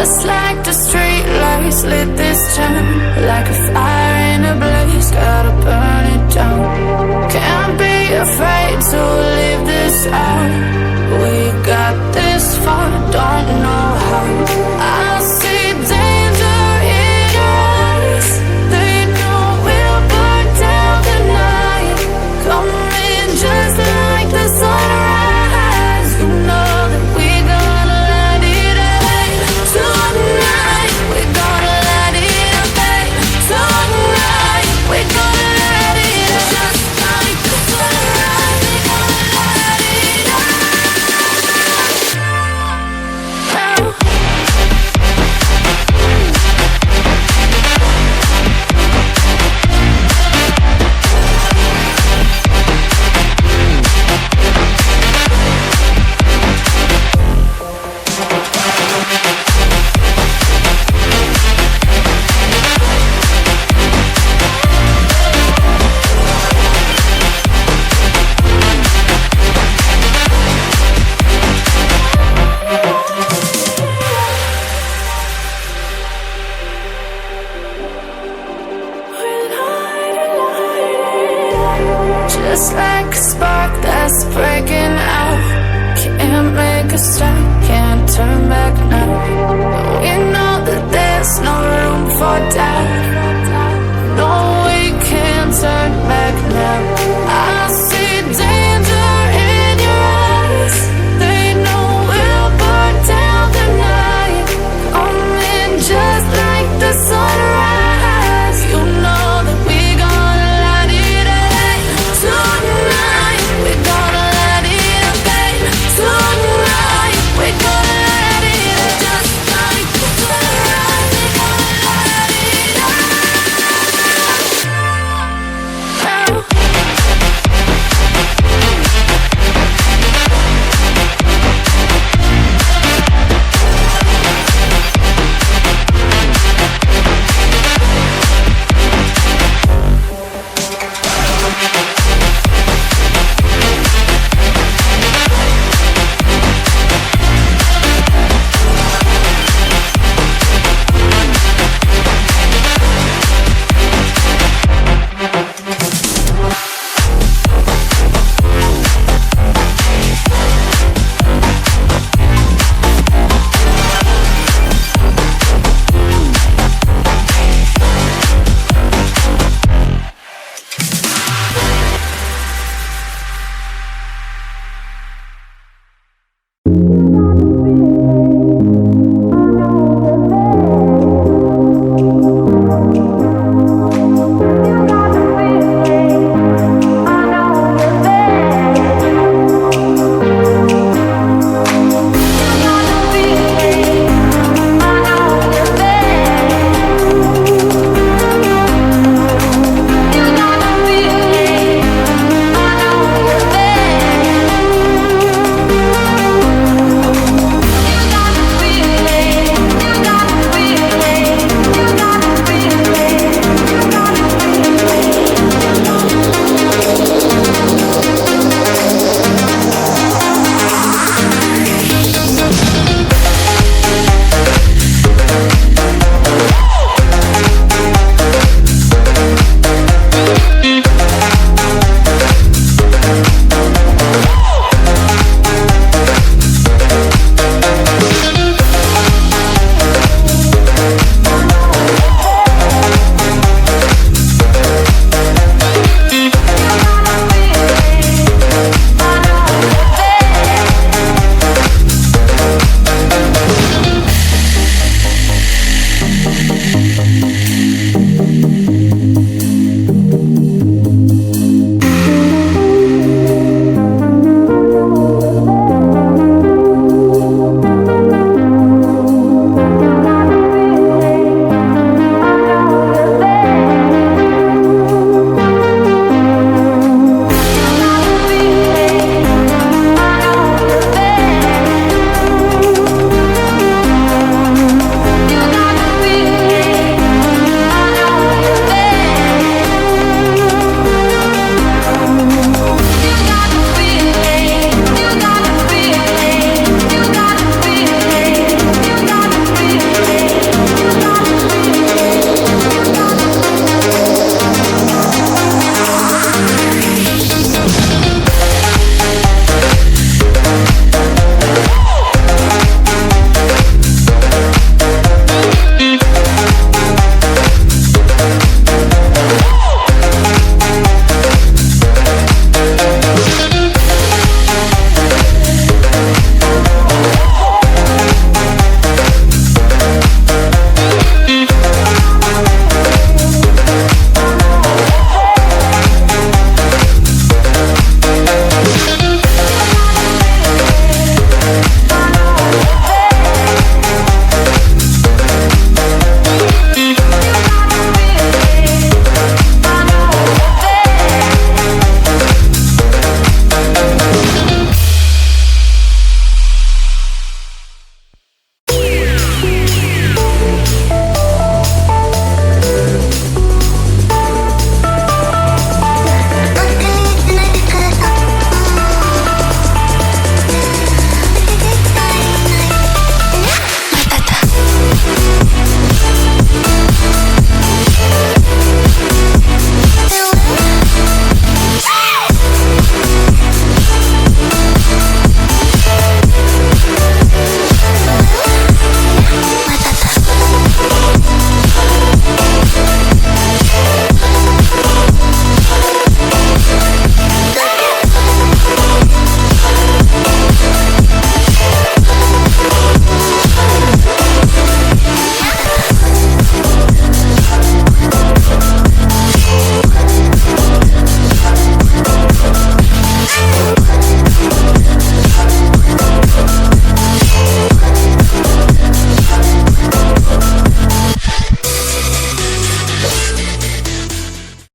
Just like the street lights lit this town, like a fire in a blaze, gotta burn it down. Can't be afraid to leave this out. We got this far, don't know how. I see danger in your eyes. They know we'll burn down the night. Coming just like the sunrise. You know that we're gonna light it up tonight. We're gonna light it up tonight. We're gonna light it up just like the sunrise. We're gonna light it up now. Just like a spark that's breaking out. Can't make a stop, can't turn back now. We know that there's no room for doubt.